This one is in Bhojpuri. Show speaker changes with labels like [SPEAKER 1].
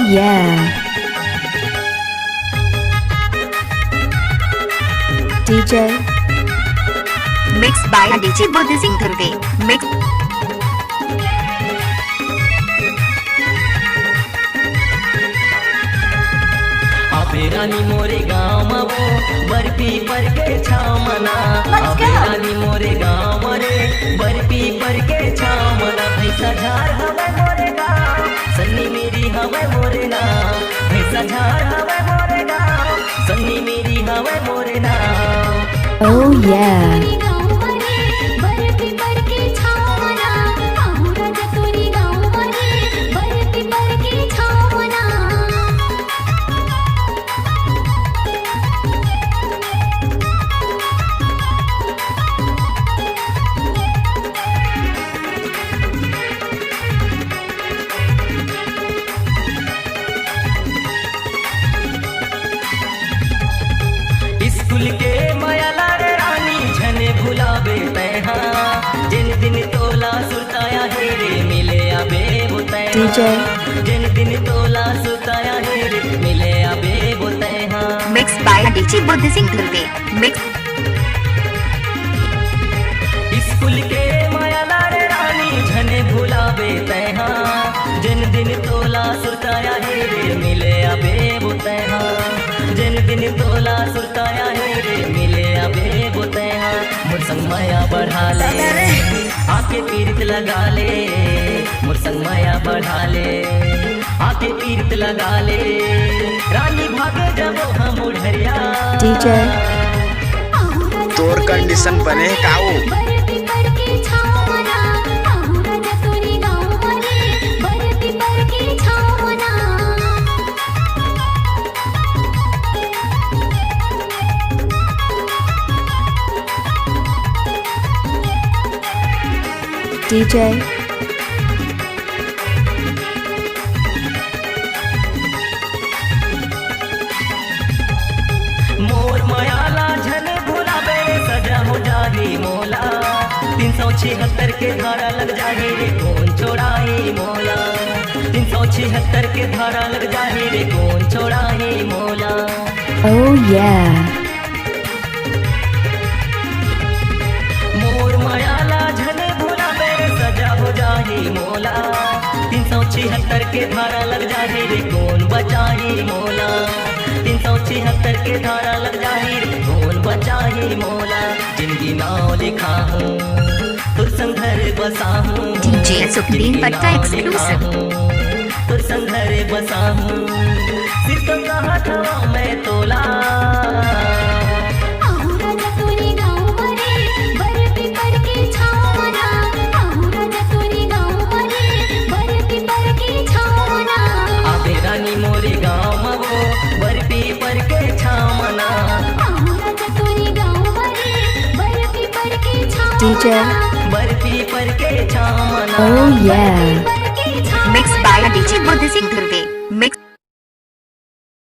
[SPEAKER 1] yeah. DJ
[SPEAKER 2] Mixed by DJ Buddha Singh Dhurve. Mixed.
[SPEAKER 3] रानी मोरे गाँव में वो बर्फी पर के छाव मना। रानी मोरे गाँव मरे बर्फी पर के छाव मना। भैंसा झार हवे मोरे गाँव सन्नी मेरी हवे मोरे नाम। भैंसा झार हवे मोरे गाँव सन्नी मेरी हवे मोरे नाम।
[SPEAKER 1] Oh yeah.
[SPEAKER 3] स्कूल के माया लारे रानी झने भुलावे तैहा। जिन दिन तोला सुताया हेरे मिले आबे वो तैहा।
[SPEAKER 1] DJ
[SPEAKER 3] जिन दिन तोला सुताया हेरे मिले आबे वो तैहा।
[SPEAKER 2] Mixed by DJ Buddha Singh Dhurve. Mixed.
[SPEAKER 3] School के माया लारे रानी झने भुलावे तैहा। जिन दिन तोला सुताया हेरे मिले आबे वो तैहा। जिन दिन तोला सुताया हेरे मिले आबे वो तैहा। मोर संग माया बढ़ा ले आके पीरित लगा ले। मोर संग माया बढ़ा ले आके पीरित लगा ले। रानी भागे जब हम उड़रिया।
[SPEAKER 1] DJ
[SPEAKER 4] तोर कंडीशन बने काऊ।
[SPEAKER 1] DJ
[SPEAKER 3] मोर मायाला झन भुलावे सजा हो जाही मोला। 376 के धारा लग जाही रे कौन छोड़ाही मोला। 376 के धारा लग जाही रे कौन छोड़ाही मोला।
[SPEAKER 1] Oh yeah.
[SPEAKER 3] मोर मायाला झन भुलावे सजा हो जाही मोला। 376 के धारा लग जाही रे कौन बचाही मोला। 376 के धारा लग जाही रे कौन बचाही मोला। जिंदगी नाव लिखा हूँ तुर संघर बसा हूँ।
[SPEAKER 2] DJ Supreme Patta exclusive.
[SPEAKER 3] तुर संघर बसा हूँ सिर तो कहा था मैं तोला। रानी मोरे गाँव में वो बर्फी पर के छाव मना।
[SPEAKER 1] DJ
[SPEAKER 3] बर्फी पर के छाव मना।
[SPEAKER 1] Oh yeah.
[SPEAKER 2] Mixed by DJ Buddha Singh Dhurve.